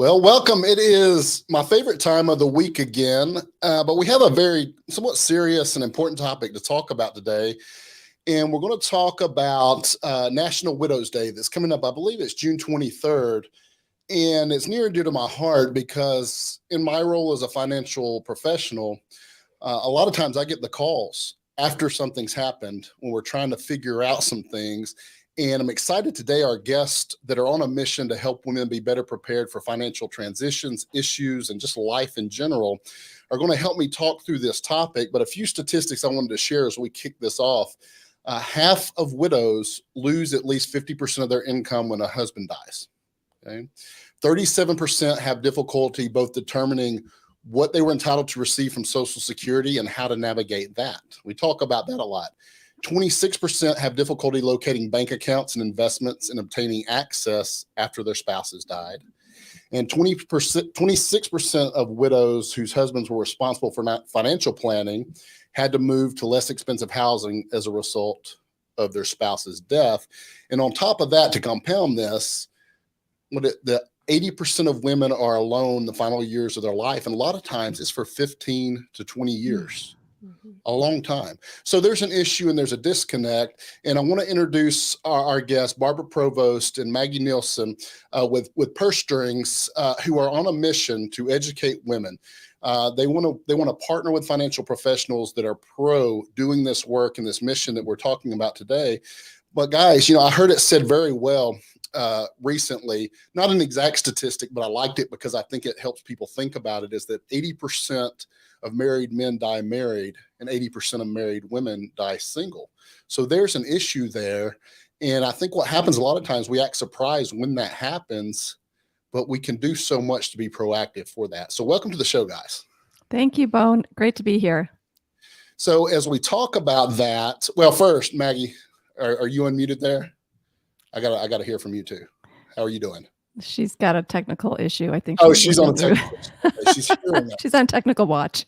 Well, welcome. It is my favorite time of the week again, but we have a very somewhat serious and important topic to talk about today. And we're going to talk about National Widows Day that's coming up. I believe it's June 23rd. And it's near and dear to my heart because in my role as a financial professional, a lot of times I get the calls after something's happened when we're trying to figure out some things. And I'm excited today, our guests that are on a mission to help women be better prepared for financial transitions, issues, and just life in general are going to help me talk through this topic. But a few statistics I wanted to share as we kick this off. Half of widows lose at least 50% of their income when a husband dies. Okay. 37% have difficulty both determining what they were entitled to receive from Social Security and how to navigate that. We talk about that a lot. 26% have difficulty locating bank accounts and investments and obtaining access after their spouses died. And 26% of widows whose husbands were responsible for financial planning had to move to less expensive housing as a result of their spouse's death. And on top of that, to compound this, the 80% of women are alone the final years of their life. And a lot of times it's for 15 to 20 years. A long time. So there's an issue and there's a disconnect. And I want to introduce our guests, Barbara Provost and Maggie Nielsen with Purse Strings, who are on a mission to educate women. They want to partner with financial professionals that are pro doing this work and this mission that we're talking about today. But guys, I heard it said very well recently, not an exact statistic, but I liked it because I think it helps people think about it, is that 80% of married men die married and 80% of married women die single. So there's an issue there. And I think what happens a lot of times, we act surprised when that happens, but we can do so much to be proactive for that. So welcome to the show, guys. Thank you, Bone. Great to be here. So as we talk about that, well, first, Maggie, are you unmuted there? I gotta hear from you too. How are you doing? She's got a technical issue. I think. She's on a technical. She's hearing that. She's on technical watch.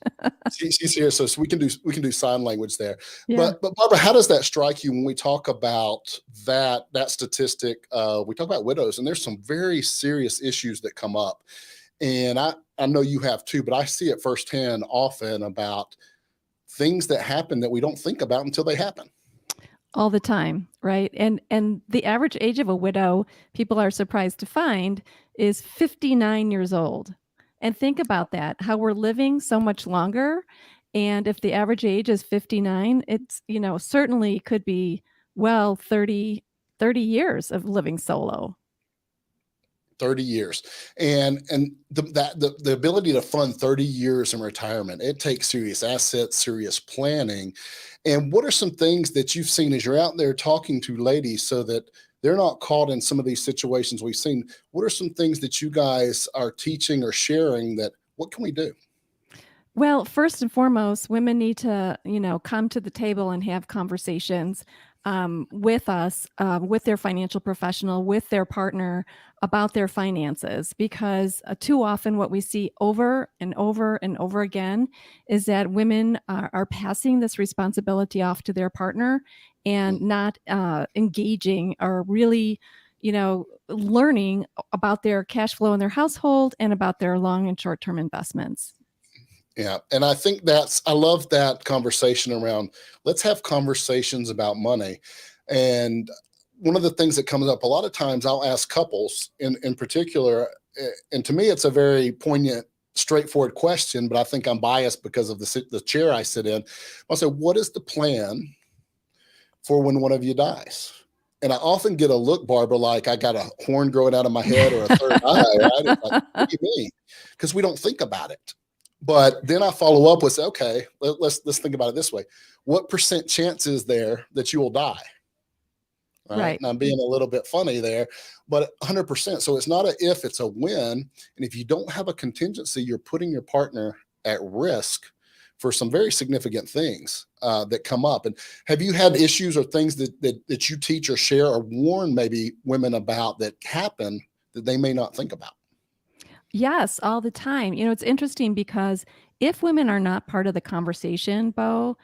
She's here, so we can do sign language there. Yeah. But Barbara, how does that strike you when we talk about that statistic? We talk about widows, and there's some very serious issues that come up, and I know you have too, but I see it firsthand often about things that happen that we don't think about until they happen. All the time, right? And the average age of a widow, people are surprised to find, is 59 years old. And think about that, how we're living so much longer. And if the average age is 59, it's, certainly could be, 30 years of living solo. 30 years. And the ability to fund 30 years in retirement, it takes serious assets, serious planning. And what are some things that you've seen as you're out there talking to ladies so that they're not caught in some of these situations we've seen? What are some things that you guys are teaching or sharing that what can we do? Well, first and foremost, women need to, come to the table and have conversations with us, with their financial professional, with their partner about their finances, because too often what we see over and over and over again is that women are passing this responsibility off to their partner and not engaging or really, learning about their cash flow in their household and about their long and short-term investments. Yeah. And I think I love that conversation around, let's have conversations about money. And one of the things that comes up a lot of times, I'll ask couples in particular, and to me, it's a very poignant, straightforward question, but I think I'm biased because of the chair I sit in. I'll say, what is the plan for when one of you dies? And I often get a look, Barbara, like I got a horn growing out of my head or a third eye, right? It's like, what do you mean? Because we don't think about it. But then I follow up with, okay, let's think about it this way. What % chance is there that you will die? Right. And I'm being a little bit funny there, but 100%. So it's not a if, it's a when. And if you don't have a contingency, you're putting your partner at risk for some very significant things that come up. And have you had issues or things that you teach or share or warn maybe women about that happen that they may not think about? Yes, all the time. It's interesting because if women are not part of the conversation, Bo,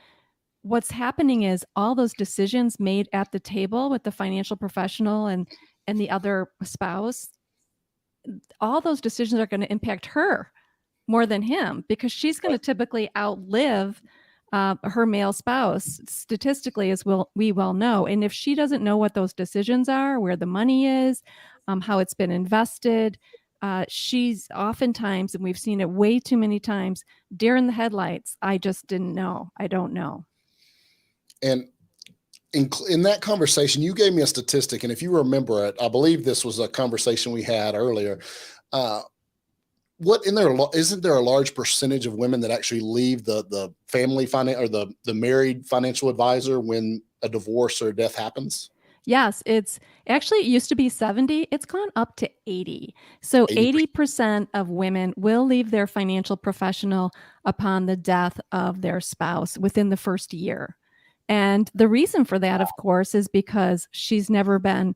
what's happening is all those decisions made at the table with the financial professional and the other spouse, all those decisions are going to impact her more than him, because she's going to typically outlive her male spouse statistically, as we well know. And if she doesn't know what those decisions are, where the money is, how it's been invested, she's oftentimes, and we've seen it way too many times, deer in the headlights. I just didn't know. I don't know. And in that conversation, you gave me a statistic, and if you remember it, I believe this was a conversation we had earlier. Isn't there a large percentage of women that actually leave the family finance or the married financial advisor when a divorce or death happens? Yes, it's actually, it used to be 70. It's gone up to 80. So 80%. 80% of women will leave their financial professional upon the death of their spouse within the first year. And the reason for that, of course, is because she's never been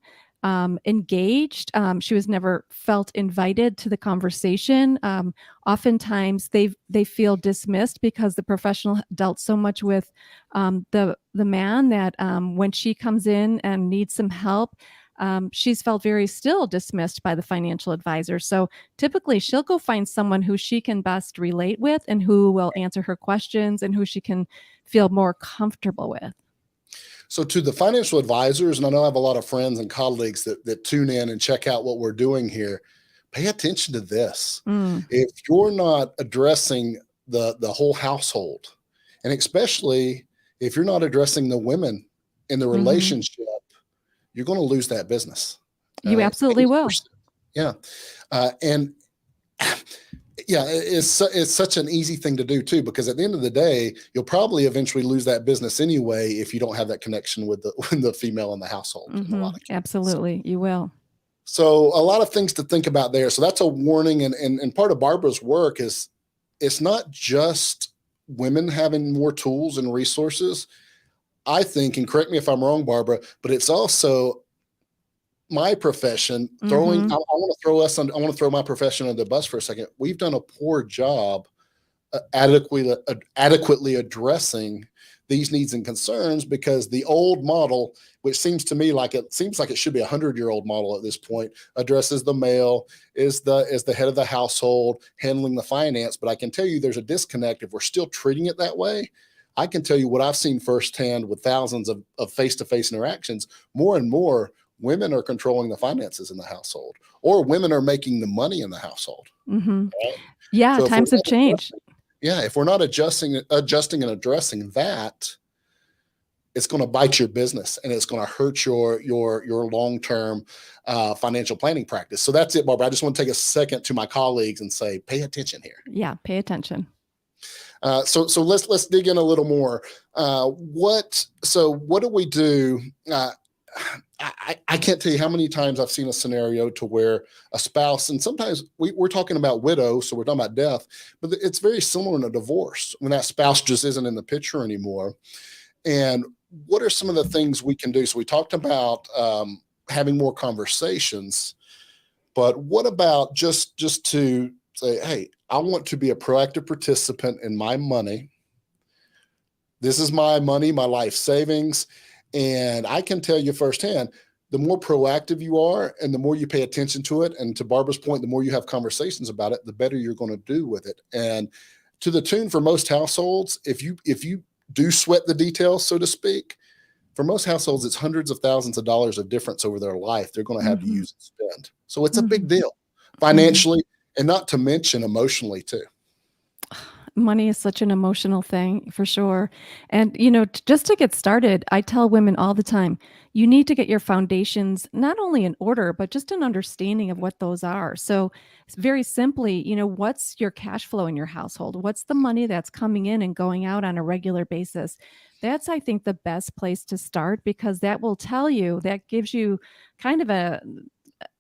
engaged. She was never felt invited to the conversation. Oftentimes, they feel dismissed because the professional dealt so much with the man that when she comes in and needs some help, she's felt very still dismissed by the financial advisor. So typically, she'll go find someone who she can best relate with and who will answer her questions and who she can feel more comfortable with. So to the financial advisors, and I know I have a lot of friends and colleagues that tune in and check out what we're doing here, pay attention to this. If you're not addressing the whole household, and especially if you're not addressing the women in the relationship, you're going to lose that business. You absolutely 80%. Will. Yeah. And yeah, it's such an easy thing to do too, because at the end of the day, you'll probably eventually lose that business anyway if you don't have that connection with the female in the household. In a lot of cases. Absolutely, you will. So a lot of things to think about there. So that's a warning, and part of Barbara's work is it's not just women having more tools and resources. I think, and correct me if I'm wrong, Barbara, but it's also my profession throwing. I want to throw my profession under the bus for a second. We've done a poor job adequately addressing these needs and concerns, because the old model, which seems to me like it should be 100-year-old model at this point, addresses the male is the head of the household handling the finance. But I can tell you there's a disconnect if we're still treating it that way. I can tell you what I've seen firsthand with thousands of face-to-face interactions. More and more women are controlling the finances in the household, or women are making the money in the household. Right? Yeah, so times have changed. Yeah, if we're not adjusting and addressing that, it's going to bite your business, and it's going to hurt your long-term financial planning practice. So that's it, Barbara. I just want to take a second to my colleagues and say, pay attention here. Yeah, pay attention. So let's dig in a little more. What do we do? I can't tell you how many times I've seen a scenario to where a spouse, and sometimes we're talking about widow, so we're talking about death, but it's very similar in a divorce when that spouse just isn't in the picture anymore. And what are some of the things we can do? So we talked about having more conversations, but what about just to say, hey, I want to be a proactive participant in my money. This is my money, my life savings. And I can tell you firsthand, the more proactive you are and the more you pay attention to it, and to Barbara's point, the more you have conversations about it, the better you're going to do with it. And to the tune for most households, if you do sweat the details, so to speak, for most households, it's hundreds of thousands of dollars of difference over their life they're going to have to use and spend. So it's a big deal financially, and not to mention emotionally too. Money is such an emotional thing, for sure. And, just to get started, I tell women all the time, you need to get your foundations not only in order, but just an understanding of what those are. So very simply, what's your cash flow in your household? What's the money that's coming in and going out on a regular basis? That's, I think, the best place to start, because that will tell you, that gives you kind of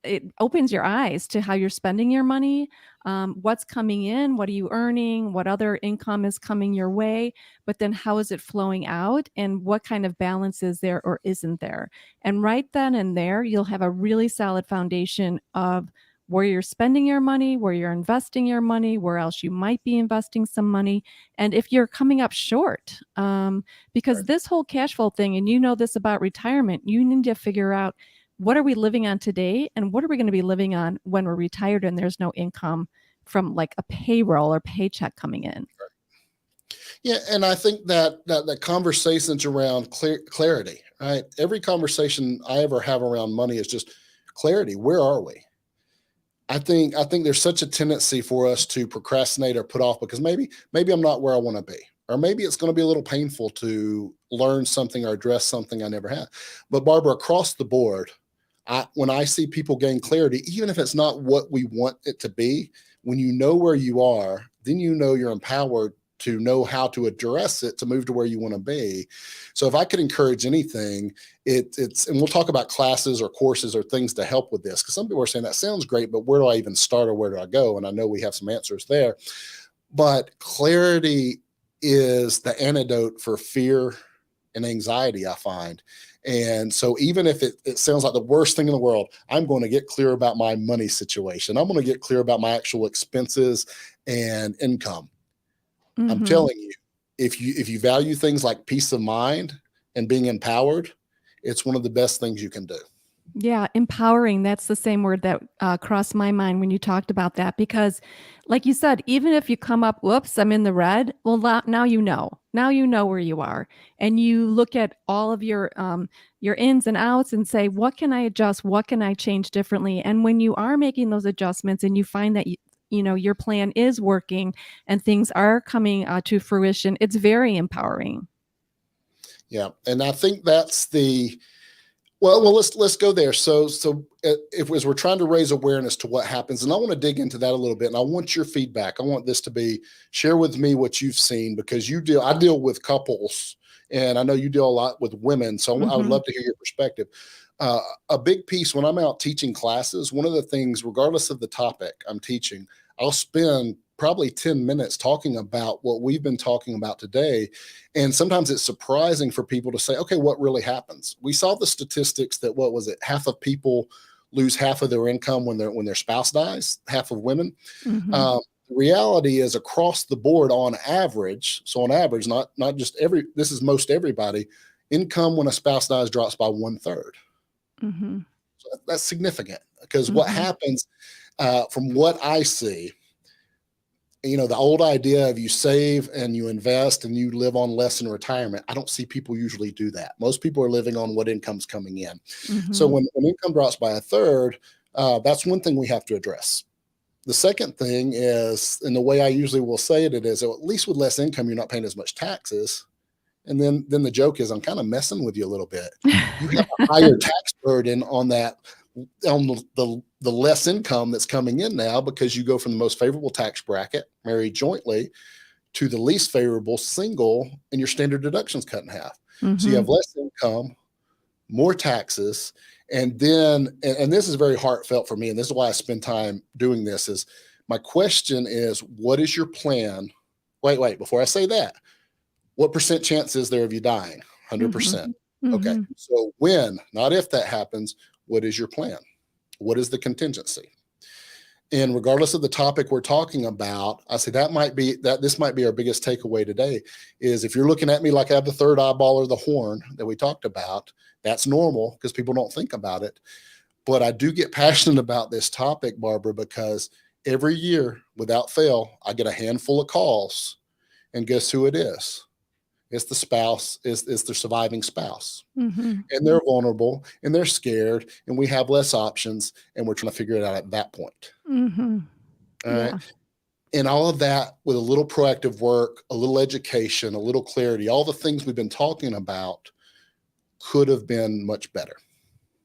it opens your eyes to how you're spending your money, what's coming in, what are you earning, what other income is coming your way, but then how is it flowing out, and what kind of balance is there or isn't there. And right then and there, you'll have a really solid foundation of where you're spending your money, where you're investing your money, where else you might be investing some money, and if you're coming up short. Because this whole cash flow thing, and this about retirement, you need to figure out what are we living on today and what are we going to be living on when we're retired and there's no income from like a payroll or paycheck coming in. Yeah, and I think that conversations around clarity, right? Every conversation I ever have around money is just clarity. Where are we? I think there's such a tendency for us to procrastinate or put off because maybe I'm not where I want to be, or maybe it's going to be a little painful to learn something or address something I never had. But Barbara, across the board, when I see people gain clarity, even if it's not what we want it to be, when you know where you are, then you know you're empowered to know how to address it to move to where you want to be. So if I could encourage anything, it's and we'll talk about classes or courses or things to help with this, because some people are saying that sounds great, but where do I even start or where do I go? And I know we have some answers there, but clarity is the antidote for fear and anxiety, I find. And so even if it sounds like the worst thing in the world, I'm going to get clear about my money situation. I'm going to get clear about my actual expenses and income. I'm Mm-hmm. telling you, if you value things like peace of mind and being empowered, it's one of the best things you can do. Yeah, empowering. That's the same word that crossed my mind when you talked about that. Because, like you said, even if you come up, whoops, I'm in the red. Well, now you know. Now you know where you are, and you look at all of your ins and outs and say, what can I adjust? What can I change differently? And when you are making those adjustments, and you find that you know your plan is working and things are coming to fruition, it's very empowering. Yeah, and I think that's the let's go there. So if as we're trying to raise awareness to what happens, and I want to dig into that a little bit, and I want your feedback. I want this to be share with me what you've seen, because I deal with couples, and I know you deal a lot with women. So I would Mm-hmm. love to hear your perspective. A big piece when I'm out teaching classes, one of the things, regardless of the topic I'm teaching, I'll spend probably 10 minutes talking about what we've been talking about today. And sometimes it's surprising for people to say, okay, what really happens? We saw the statistics that, what was it? Half of people lose half of their income when their spouse dies, half of women. Mm-hmm. The reality is across the board on average, so on average, not just this is most everybody, income when a spouse dies drops by 1/3. Mm-hmm. So that's significant, because what Mm-hmm. happens, from what I see, the old idea of you save and you invest and you live on less in retirement, I don't see people usually do that. Most people are living on what income's coming in. So Mm-hmm. when income drops by 1/3, that's one thing we have to address. The second thing is, and the way I usually will say it is, at least with less income, you're not paying as much taxes. And then the joke is, I'm kind of messing with you a little bit. You have a higher tax burden on that, on the less income that's coming in now, because you go from the most favorable tax bracket, married jointly, to the least favorable, single, and your standard deductions cut in half. So you Mm-hmm. have less income, more taxes, and then and this is very heartfelt for me, and this is why I spend time doing this. Is my question is, what is your plan? Wait, before I say that, what percent chance is there of you dying? Mm-hmm. 100%. Okay. Mm-hmm. So when, not if that happens, what is your plan? What is the contingency? And regardless of the topic we're talking about, I say this might be our biggest takeaway today, is if you're looking at me like I have the third eyeball or the horn that we talked about, that's normal because people don't think about it. But I do get passionate about this topic, Barbara, because every year without fail, I get a handful of calls, and guess who it is? It's the spouse, is the surviving spouse. Mm-hmm. And they're vulnerable and they're scared, and we have less options, and we're trying to figure it out at that point. Mm-hmm. All right. Yeah. And all of that with a little proactive work, a little education, a little clarity, all the things we've been talking about could have been much better.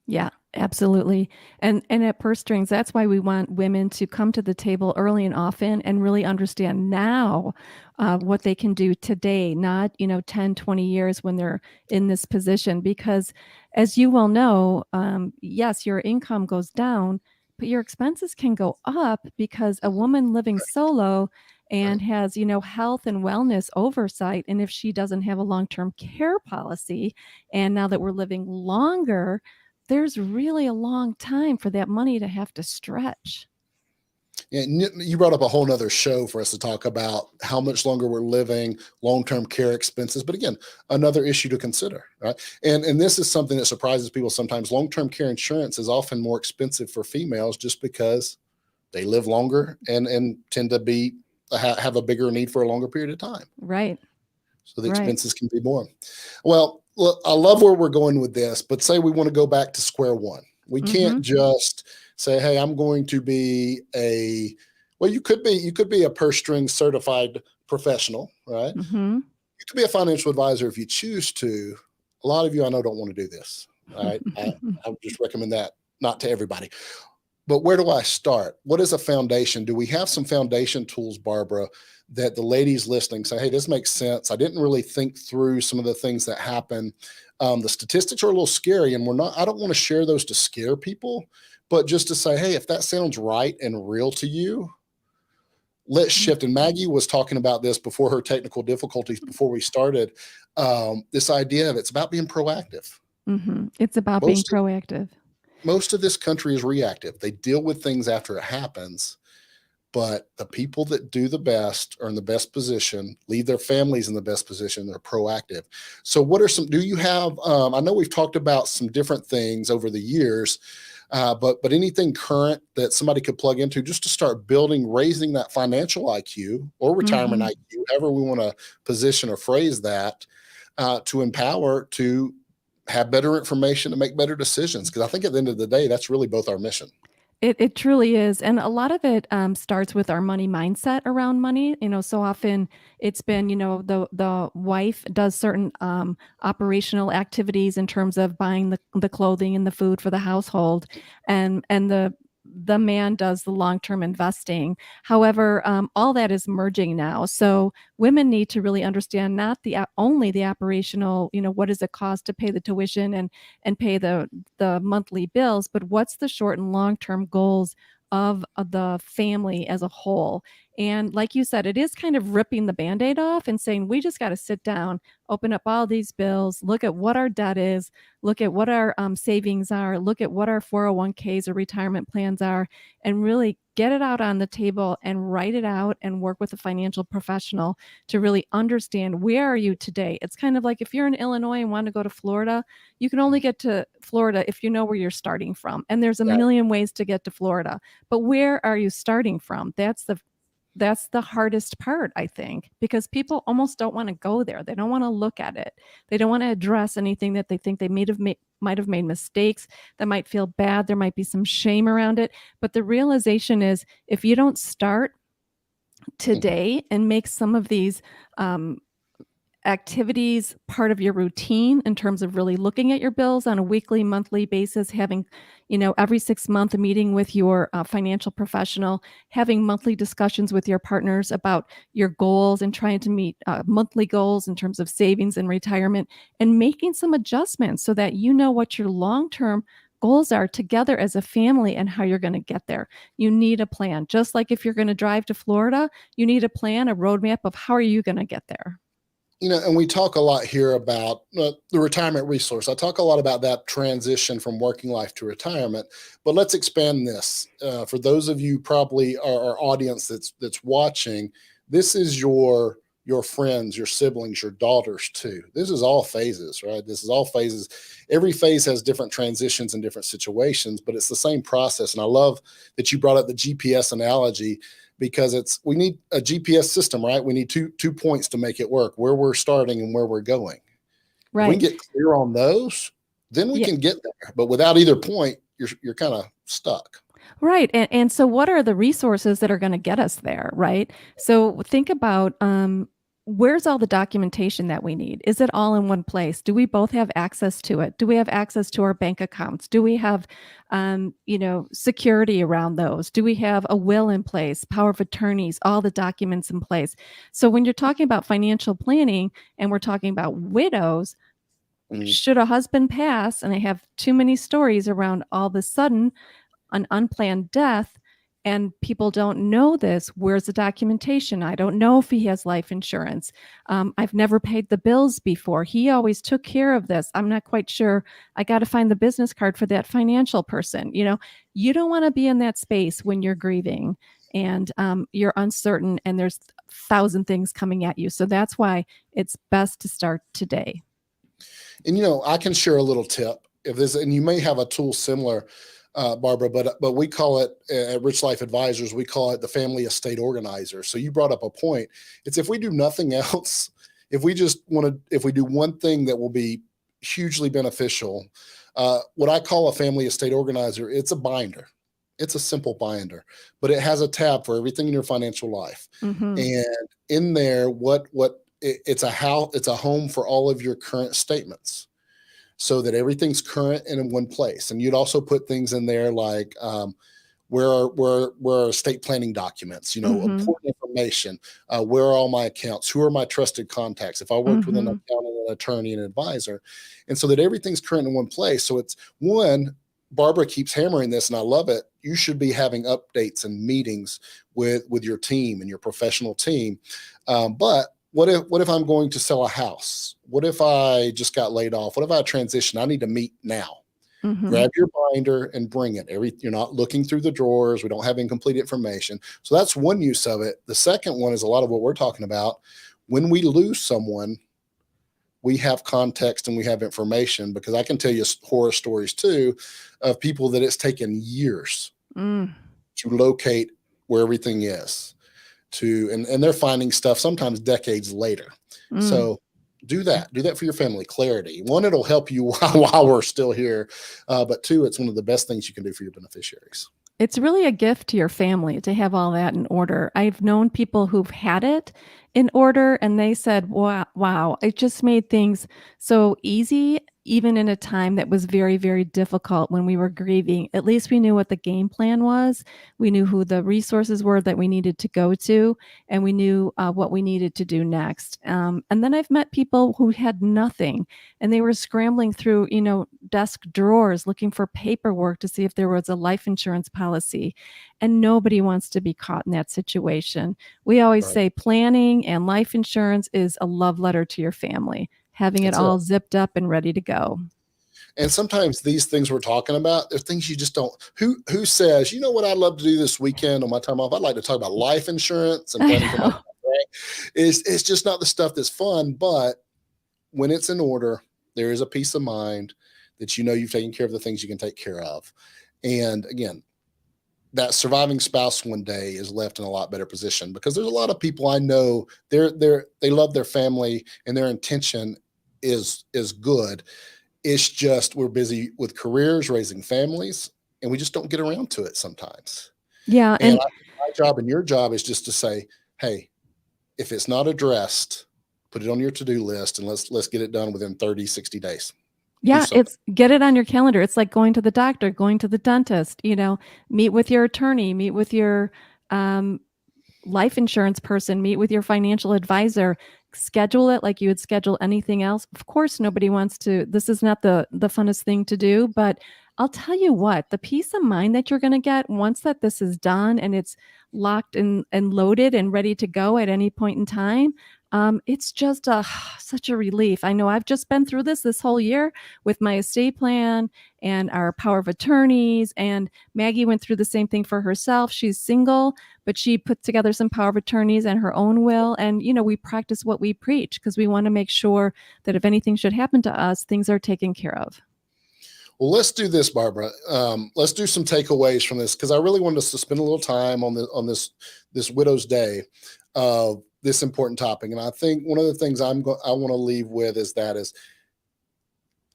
Yeah, absolutely. And at Purse Strings, that's why we want women to come to the table early and often and really understand now what they can do today, not, 10, 20 years when they're in this position. Because as you well know, yes, your income goes down, but your expenses can go up because a woman living solo Right. and has, health and wellness oversight. And if she doesn't have a long-term care policy, and now that we're living longer, there's really a long time for that money to have to stretch. And you brought up a whole nother show for us to talk about how much longer we're living, long-term care expenses. But again, another issue to consider, right? And this is something that surprises people sometimes. Long-term care insurance is often more expensive for females just because they live longer and tend to be have a bigger need for a longer period of time. Right. So the Right. expenses can be more. Well, look, I love where we're going with this, but say we want to go back to square one. We can't Mhm. just say, "Hey, I'm going to be a." Well, you could be a purse string certified professional, right? Mhm. You could be a financial advisor if you choose to. A lot of you I know don't want to do this. All right, I would just recommend that not to everybody. But where do I start? What is a foundation? Do we have some foundation tools, Barbara, that the ladies listening say, hey, this makes sense. I didn't really think through some of the things that happen. The statistics are a little scary, and I don't want to share those to scare people, but just to say, hey, if that sounds right and real to you, let's shift. And Maggie was talking about this before her technical difficulties, before we started. This idea of it's about being proactive. Mhm. It's about being Most proactive. most of this country is reactive. They deal with things after it happens. But the people that do the best are in the best position, leave their families in the best position. They're proactive. So, what are some? Do you have? I know we've talked about some different things over the years, but anything current that somebody could plug into just to start building, raising that financial IQ or retirement Mhm. IQ, however we want to position or phrase that, to empower to have better information to make better decisions. Because I think at the end of the day, that's really both our mission. It truly is, and a lot of it, starts with our money mindset around money. So often it's been, the wife does certain, operational activities in terms of buying the clothing and the food for the household, and the man does the long-term investing. However, all that is merging now. So women need to really understand not only the operational, what does it cost to pay the tuition and pay the monthly bills, but what's the short and long term goals of the family as a whole. And like you said, it is kind of ripping the band aid off and saying, we just got to sit down, open up all these bills, look at what our debt is, look at what our savings are, look at what our 401ks or retirement plans are, and really get it out on the table and write it out and work with a financial professional to really understand where are you today. It's kind of like if you're in Illinois and want to go to Florida, you can only get to Florida if you know where you're starting from. And there's a Right. million ways to get to Florida. But where are you starting from? That's the hardest part, I think, because people almost don't want to go there. They don't want to look at it. They don't want to address anything that they think they might have made mistakes, that might feel bad. There might be some shame around it. But the realization is if you don't start Mhm. today and make some of these um, activities part of your routine in terms of really looking at your bills on a weekly, monthly basis, having, every 6 month a meeting with your financial professional, having monthly discussions with your partners about your goals and trying to meet monthly goals in terms of savings and retirement, and making some adjustments so that you know what your long term goals are together as a family and how you're going to get there. You need a plan. Just like if you're going to drive to Florida, you need a plan, a roadmap of how are you going to get there. And we talk a lot here about the retirement resource. I talk a lot about that transition from working life to retirement, but let's expand this. For those of you probably our audience that's watching, this is your friends, your siblings, your daughters too. This is all phases, right? This is all phases. Every phase has different transitions and different situations, but it's the same process. And I love that you brought up the GPS analogy because we need a GPS system, right? We need two points to make it work, where we're starting and where we're going. If we Right. can get clear on those, then we Yeah. can get there. But without either point, you're kind of stuck. Right. And so what are the resources that are going to get us there, right? So think about where's all the documentation that we need? Is it all in one place? Do we both have access to it? Do we have access to our bank accounts? Do we have security around those? Do we have a will in place, power of attorneys, all the documents in place? So when you're talking about financial planning and we're talking about widows, Mm. should a husband pass, and I have too many stories around all of a sudden an unplanned death and people don't know this, where's the documentation? I don't know if he has life insurance. I've never paid the bills before. He always took care of this. I'm not quite sure. I got to find the business card for that financial person. You don't want to be in that space when you're grieving. and you're uncertain, and there's 1,000 things coming at you. So that's why it's best to start today. And I can share a little tip if this, and you may have a tool similar, Barbara, but we call it at Rich Life Advisors, we call it the family estate organizer. So you brought up a point. It's if we do nothing else, if we do one thing that will be hugely beneficial, what I call a family estate organizer, it's a binder. It's a simple binder, but it has a tab for everything in your financial life. Mm-hmm. And in there, it's a home for all of your current statements, so that everything's current and in one place. And you'd also put things in there like where are estate planning documents, Mm-hmm. important information, where are all my accounts, who are my trusted contacts, if I worked with an Mm-hmm. accountant, an attorney, an advisor, and so that everything's current in one place. So it's one, Barbara keeps hammering this, and I love it. You should be having updates and meetings with your team and your professional team. But what if I'm going to sell a house? What if I just got laid off? What if I transition? I need to meet now. Mm-hmm. Grab your binder and bring it. You're not looking through the drawers. We don't have incomplete information. So that's one use of it. The second one is a lot of what we're talking about. When we lose someone, we have context and we have information, because I can tell you horror stories too of people that it's taken years to locate where everything is, and they're finding stuff sometimes decades later. So do that for your family. Clarity. One, it'll help you while we're still here. But two, it's one of the best things you can do for your beneficiaries. It's really a gift to your family to have all that in order. I've known people who've had it in order, and they said, wow, it just made things so easy, even in a time that was very, very difficult when we were grieving. At least we knew what the game plan was. We knew who the resources were that we needed to go to, and we knew what we needed to do next. And then I've met people who had nothing, and they were scrambling through, desk drawers looking for paperwork to see if there was a life insurance policy. And nobody wants to be caught in that situation. We always Right. say planning and life insurance is a love letter to your family, having it all zipped up and ready to go. And sometimes these things we're talking about, they're things you just don't. Who says, you know what I'd love to do this weekend on my time off? I'd like to talk about life insurance and planning for my life. Right? It's just not the stuff that's fun. But when it's in order, there is a peace of mind that you've taken care of the things you can take care of. And again, that surviving spouse one day is left in a lot better position, because there's a lot of people I know they love their family and their intention is good. It's just we're busy with careers, raising families, and we just don't get around to it sometimes. Yeah. And my job and your job is just to say, hey, if it's not addressed, put it on your to-do list, and let's get it done within 30, 60 days. Yeah, it's get it on your calendar. It's like going to the doctor, going to the dentist, meet with your attorney, meet with your life insurance person, meet with your financial advisor, schedule it like you would schedule anything else. Of course, nobody wants to, this is not the funnest thing to do, but I'll tell you what, the peace of mind that you're going to get once that this is done and it's locked and loaded and ready to go at any point in time, it's just such a relief. I know I've just been through this whole year with my estate plan and our power of attorneys, and Maggie went through the same thing for herself. She's single, but she put together some power of attorneys and her own will. And, we practice what we preach, because we want to make sure that if anything should happen to us, things are taken care of. Well, let's do this, Barbara. Let's do some takeaways from this, because I really wanted us to spend a little time on this Widow's Day of this important topic. And I think one of the things I want to leave with is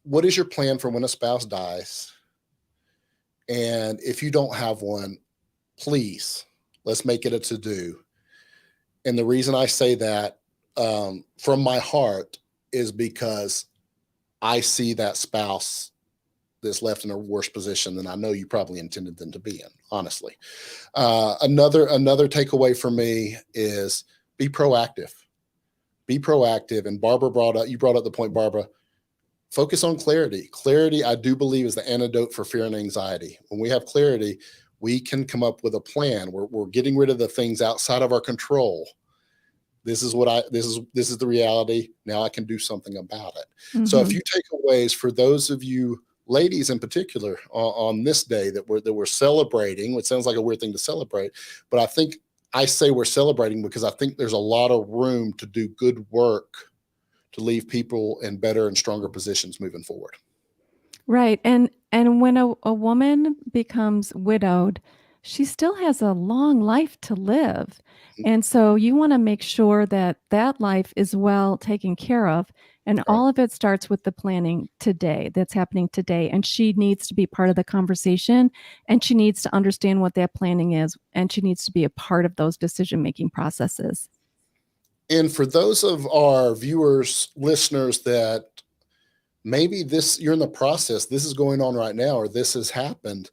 what is your plan for when a spouse dies? And if you don't have one, please, let's make it a to-do. And the reason I say that from my heart is because I see that spouse that's left in a worse position than I know you probably intended them to be in, honestly. Another takeaway for me is be proactive. Be proactive. And you brought up the point, Barbara, focus on clarity. Clarity, I do believe, is the antidote for fear and anxiety. When we have clarity, we can come up with a plan. We're getting rid of the things outside of our control. This is the reality. Now I can do something about it. Mm-hmm. So a few takeaways for those of you ladies in particular on this day that we're celebrating, which sounds like a weird thing to celebrate, but I think I say we're celebrating because I think there's a lot of room to do good work to leave people in better and stronger positions moving forward. Right. And when a woman becomes widowed, she still has a long life to live. And so you want to make sure that that life is well taken care of. And Right. all of it starts with the planning today that's happening today. And she needs to be part of the conversation, and she needs to understand what that planning is, and she needs to be a part of those decision-making processes. And for those of our viewers, listeners that maybe you're in the process, this is going on right now, or this has happened.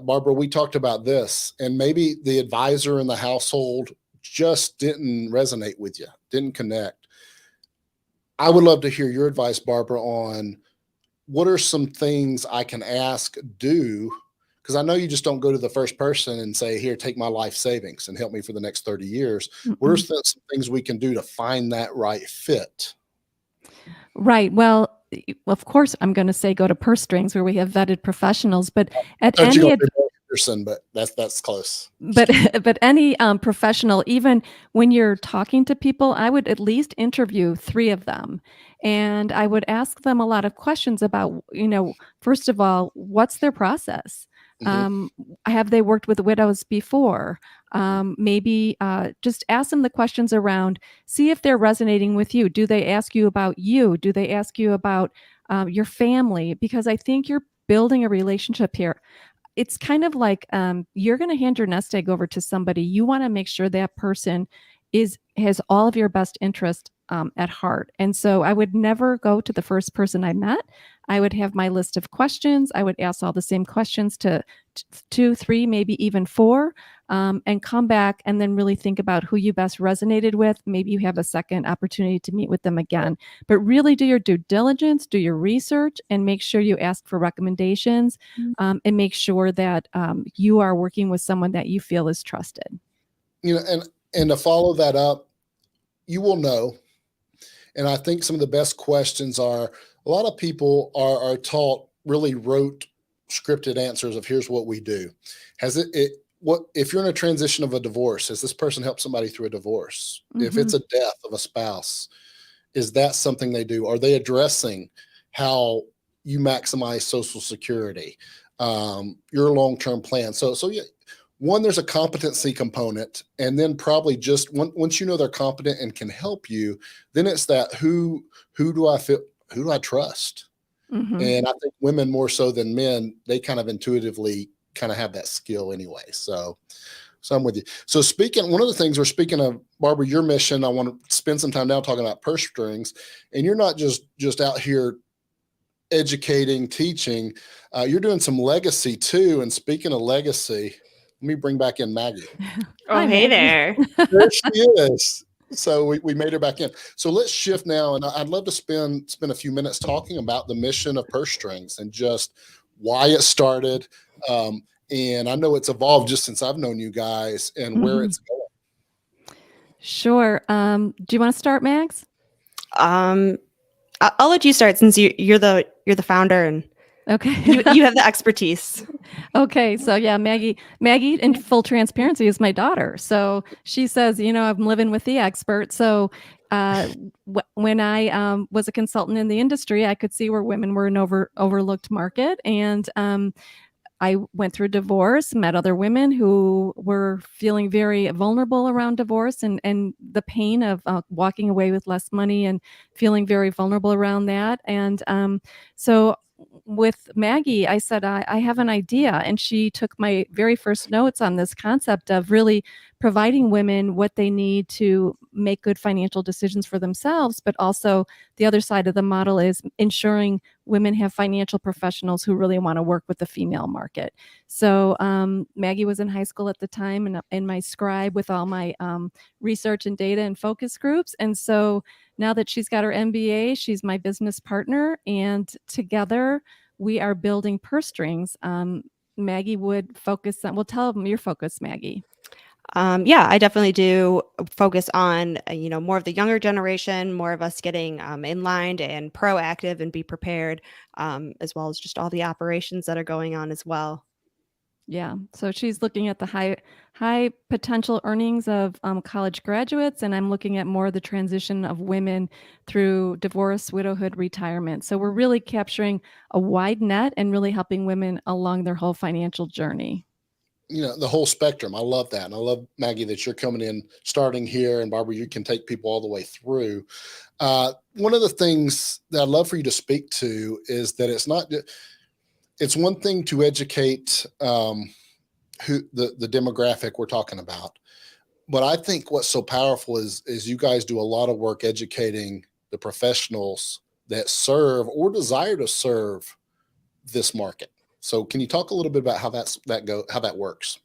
Barbara, we talked about this, and maybe the advisor in the household just didn't resonate with you, didn't connect. I would love to hear your advice, Barbara, on what are some things I can ask, do, because I know you just don't go to the first person and say, here, take my life savings and help me for the next 30 years. What are Mm-mm. some things we can do to find that right fit? Right. Well, of course, I'm going to say go to purse strings where we have vetted professionals, but I at thought you any were going to say Anderson, but that's close. but but any professional, even when you're talking to people, I would at least interview 3 of them, and I would ask them a lot of questions about, first of all, what's their process? Mhm. Um, have they worked with widows before? Maybe just ask them the questions around, see if they're resonating with you. Do they ask you about you? Do they ask you about your family? Because I think you're building a relationship here. It's kind of like, you're gonna hand your nest egg over to somebody. You wanna make sure that person has all of your best interest, at heart, and so I would never go to the first person I met. I would have my list of questions. I would ask all the same questions to t 2, 3, maybe even 4, and come back and then really think about who you best resonated with. Maybe you have a second opportunity to meet with them again, but really do your due diligence, do your research, and make sure you ask for recommendations, and make sure that you are working with someone that you feel is trusted. And to follow that up, you will know. And I think some of the best questions are, a lot of people are taught really rote scripted answers of here's what we do. Has it what if you're in a transition of a divorce, has this person helped somebody through a divorce? If Hmm. it's a death of a spouse, is that something they do? Are they addressing how you maximize Social Security, your long-term plan? So yeah, one, there's a competency component, and then probably just once you know they're competent and can help you, then it's that who do I feel, who do I trust? Hmm. And I think women more so than men, they kind of intuitively kind of have that skill anyway. So I'm with you. So one of the things we're speaking of, Barbara, your mission, I want to spend some time now talking about purse strings, and you're not just out here educating, teaching, you're doing some legacy too. And speaking of legacy, let me bring back in Maggie. Oh, Hi, hey Maggie. there. There she is. So we made her back in. So let's shift now, and I'd love to spend a few minutes talking about the mission of purse strings and just why it started. And I know it's evolved just since I've known you guys and where Hmm. it's going. Sure. Do you want to start, Max? Um, I'll let you start since you're the founder and Okay. you have the expertise. Okay, so yeah, Maggie, in full transparency, is my daughter. So she says, I'm living with the expert. So when I was a consultant in the industry, I could see where women were an overlooked market, and I went through divorce, met other women who were feeling very vulnerable around divorce, and the pain of walking away with less money and feeling very vulnerable around that. And so with Maggie, I said, I have an idea. And she took my very first notes on this concept of really providing women what they need to make good financial decisions for themselves. But also, the other side of the model is ensuring women have financial professionals who really want to work with the female market. So Maggie was in high school at the time, and in my scribe with all my research and data and focus groups. And so now that she's got her MBA, she's my business partner, and together we are building purse strings. Maggie would focus on, well, tell them your focus, Maggie. Yeah, I definitely do focus on, more of the younger generation, more of us getting in line and proactive and be prepared, as well as just all the operations that are going on as well. Yeah. So she's looking at the high potential earnings of college graduates, and I'm looking at more of the transition of women through divorce, widowhood, retirement. So we're really capturing a wide net and really helping women along their whole financial journey. The whole spectrum. I love that. And I love, Maggie, that you're coming in, starting here. And Barbara, you can take people all the way through. One of the things that I'd love for you to speak to is that it's one thing to educate who the demographic we're talking about. But I think what's so powerful is you guys do a lot of work educating the professionals that serve or desire to serve this market. So can you talk a little bit about how that works?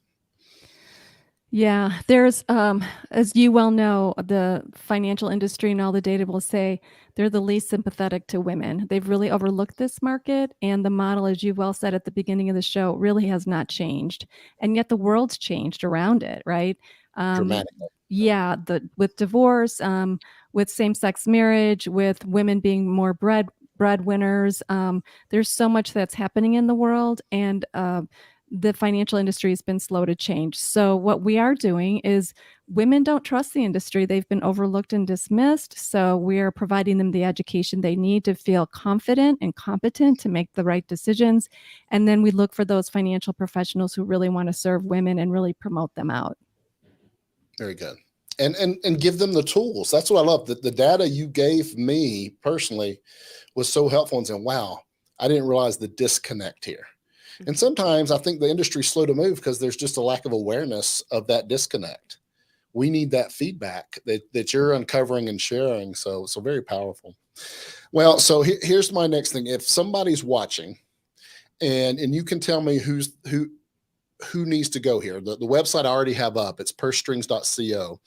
Yeah, there's, as you well know, the financial industry and all the data will say they're the least sympathetic to women. They've really overlooked this market, and the model, as you well said at the beginning of the show, really has not changed. And yet the world's changed around it, right? Um, Dramatically. yeah, with divorce, with same-sex marriage, with women being more breadwinners, there's so much that's happening in the world, and the financial industry has been slow to change. So what we are doing is women don't trust the industry. They've been overlooked and dismissed. So we're providing them the education they need to feel confident and competent to make the right decisions. And then we look for those financial professionals who really want to serve women and really promote them out. Very good. And give them the tools. That's what I love. The data you gave me personally was so helpful in saying, wow, I didn't realize the disconnect here. And sometimes I think the industry's slow to move because there's just a lack of awareness of that disconnect. We need that feedback that you're uncovering and sharing. So very powerful. Well, so here's my next thing. If somebody's watching and you can tell me who needs to go here. The website I already have up. It's pursestrings.co.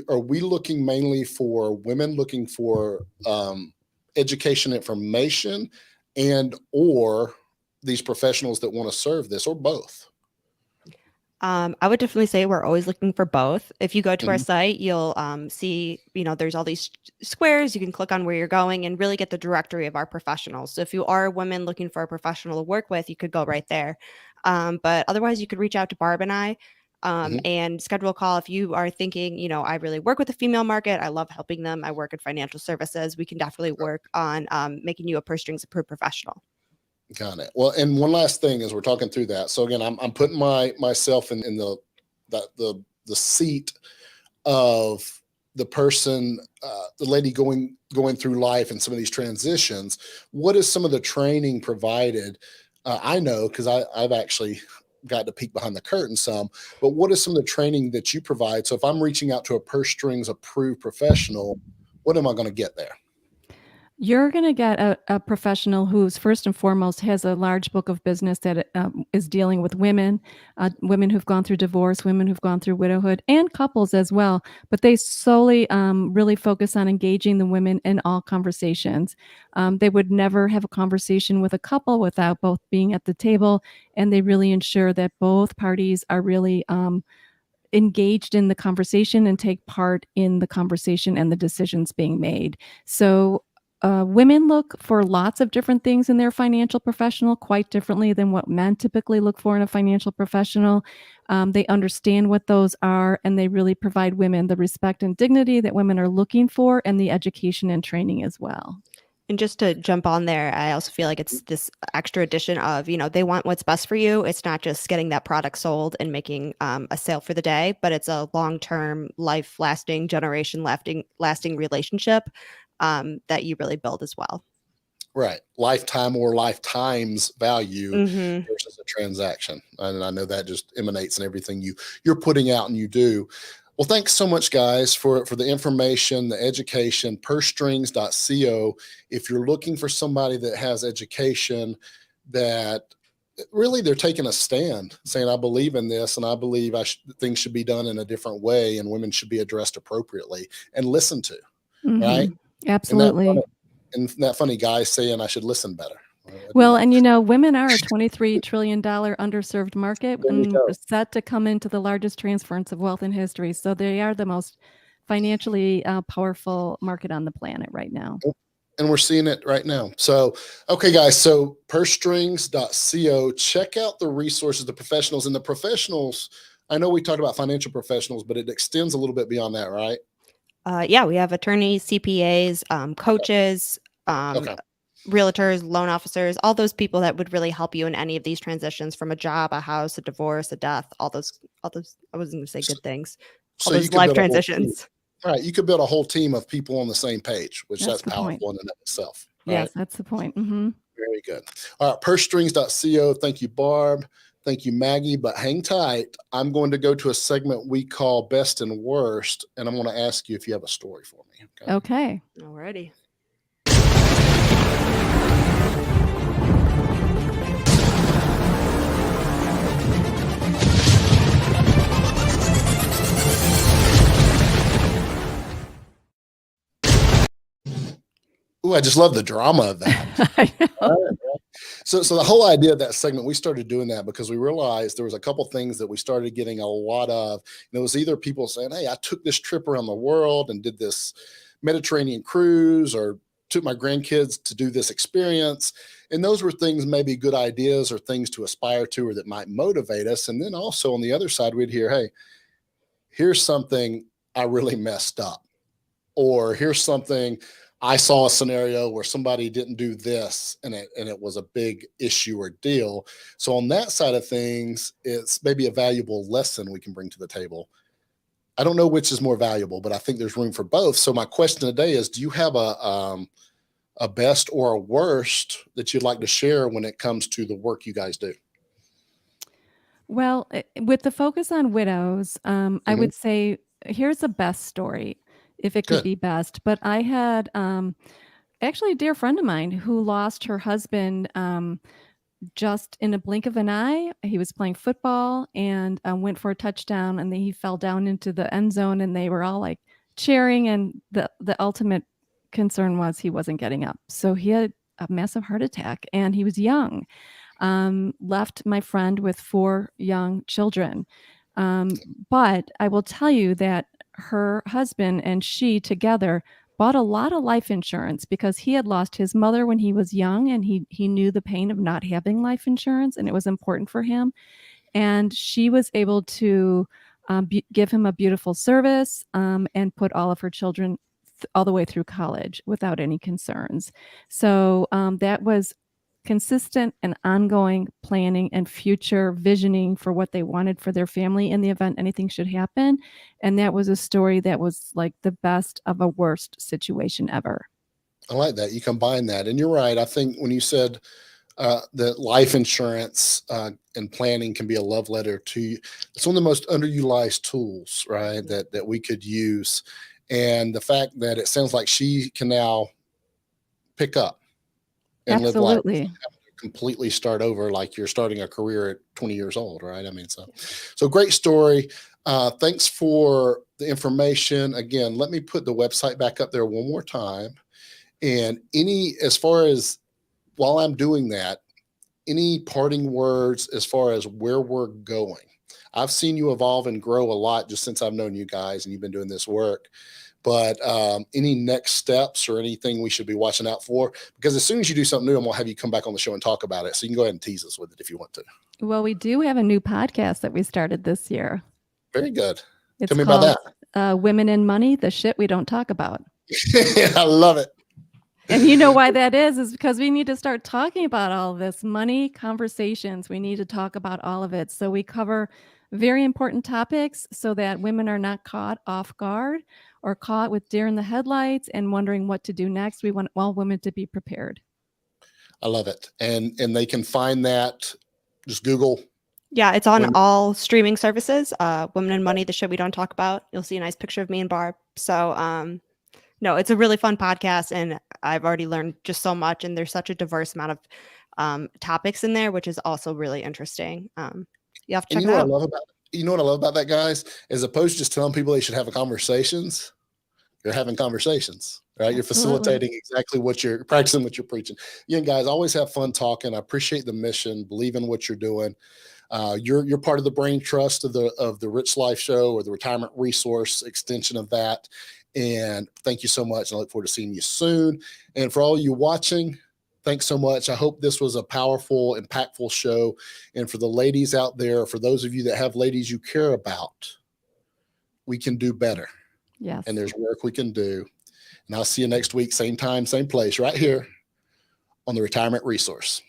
Are we looking mainly for women looking for education information or these professionals that want to serve this, or both? I would definitely say we're always looking for both. If you go to our Mhm. site, you'll see, there's all these squares. You can click on where you're going and really get the directory of our professionals. So if you are a woman looking for a professional to work with, you could go right there. But otherwise, you could reach out to Barb and I Mhm. and schedule a call if you are thinking, I really work with the female market. I love helping them. I work in financial services. We can definitely work on making you a purse strings approved professional. Got it. Well, and one last thing as we're talking through that. So again, I'm putting myself in the seat of the person, the lady going through life and some of these transitions. What is some of the training provided? I know because I've actually got to peek behind the curtain some. But what is some of the training that you provide? So if I'm reaching out to a purse strings approved professional, what am I going to get there? You're going to get a professional who's first and foremost has a large book of business that is dealing with women, women who've gone through divorce, women who've gone through widowhood, and couples as well. But they solely really focus on engaging the women in all conversations. They would never have a conversation with a couple without both being at the table, and they really ensure that both parties are really engaged in the conversation and take part in the conversation and the decisions being made. So, women look for lots of different things in their financial professional, quite differently than what men typically look for in a financial professional. They understand what those are, and they really provide women the respect and dignity that women are looking for, and the education and training as well. And just to jump on there, I also feel like it's this extra addition of, they want what's best for you. It's not just getting that product sold and making a sale for the day, but it's a long-term, life-lasting, lasting relationship that you really build as well. Right. Lifetime or lifetimes value Hmm. versus a transaction. And I know that just emanates in everything you're putting out and you do. Well, thanks so much, guys, for the information, the education, pursestrings.co. If you're looking for somebody that has education, that really they're taking a stand saying, I believe in this and I believe things should be done in a different way and women should be addressed appropriately and listened to. Right. Mhm. And that Absolutely. funny, and that funny guy saying I should listen better. Well, and women are a $23 trillion underserved market There you and go. set to come into the largest transference of wealth in history. So they are the most financially powerful market on the planet right now. And we're seeing it right now. So, okay, guys. So pursestrings.co, check out the resources, the professionals, and the professionals. I know we talked about financial professionals, but it extends a little bit beyond that, right? Yeah, we have attorneys, CPAs, coaches, Okay. realtors, loan officers, all those people that would really help you in any of these transitions from a job, a house, a divorce, a death, all those, I wasn't going to say good things, all So you those could life build a whole team. transitions. Right. You could build a whole team of people on the same page, which That's that's the point. powerful in and of itself. Yes, Right. that's the point. Mm-hmm. Very good. All right. Pursestrings.co. Thank you, Barb. Thank you, Maggie. But hang tight. I'm going to go to a segment we call Best and Worst, and I'm going to ask you if you have a story for me. Okay. Alrighty. Ooh, I just love the drama of that. I know. So the whole idea of that segment, we started doing that because we realized there was a couple things that we started getting a lot of. And it was either people saying, hey, I took this trip around the world and did this Mediterranean cruise, or took my grandkids to do this experience. And those were things, maybe good ideas or things to aspire to or that might motivate us. And then also on the other side, we'd hear, hey, here's something I really messed up. Or here's something I saw a scenario where somebody didn't do this and it was a big issue or deal. So on that side of things, it's maybe a valuable lesson we can bring to the table. I don't know which is more valuable, but I think there's room for both. So my question today is, do you have a best or a worst that you'd like to share when it comes to the work you guys do? Well, with the focus on widows, I would say here's a best story, if it could Good. be best. But I had actually a dear friend of mine who lost her husband just in a blink of an eye. He was playing football and went for a touchdown, and then he fell down into the end zone, and they were all like cheering. And the ultimate concern was he wasn't getting up, so he had a massive heart attack, and he was young. Left my friend with 4 young children. Um, but I will tell you that her husband and she together bought a lot of life insurance because he had lost his mother when he was young, and he knew the pain of not having life insurance, and it was important for him. And she was able to give him a beautiful service and put all of her children all the way through college without any concerns. So that was consistent and ongoing planning and future visioning for what they wanted for their family in the event anything should happen. And that was a story that was like the best of a worst situation ever. I like that. You combine that. And you're right. I think when you said that life insurance and planning can be a love letter to you, it's one of the most underutilized tools, right? That we could use. And the fact that it sounds like she can now pick up and live life, Absolutely. completely start over like you're starting a career at 20 years old, right? I mean, so great story. Thanks for the information. Again, let me put the website back up there one more time. And as far as while I'm doing that, any parting words as far as where we're going? I've seen you evolve and grow a lot just since I've known you guys and you've been doing this work. But any next steps or anything we should be watching out for? Because as soon as you do something new, I'm going to have you come back on the show and talk about it. So you can go ahead and tease us with it if you want to. Well, we do have a new podcast that we started this year. Very good. It's Tell me about called Women in Money, the shit we don't talk about. that. I love it. And you know why that is because we need to start talking about all of this money conversations. We need to talk about all of it. So we cover very important topics so that women are not caught off guard or caught with deer in the headlights and wondering what to do next. We want all women to be prepared. I love it. And they can find that. Just Google. Yeah, it's on Women. all streaming services. Women and Money, the shit we don't talk about. You'll see a nice picture of me and Barb. So no, it's a really fun podcast, and I've already learned just so much, and there's such a diverse amount of topics in there, which is also really interesting. You have to check it out. You know what I love about that, guys? As opposed to just telling people they should have conversations, you're having conversations. right? You're Absolutely. facilitating exactly what you're practicing, what you're preaching. Again, guys, always have fun talking. I appreciate the mission, believe in what you're doing. You're part of the brain trust of the Rich Life Show, or the retirement resource extension of that. And thank you so much. I look forward to seeing you soon. And for all you watching, thanks so much. I hope this was a powerful, impactful show. And for the ladies out there, for those of you that have ladies you care about, we can do better. Yes. And there's work we can do. And I'll see you next week, same time, same place, right here on the Retirement Resource.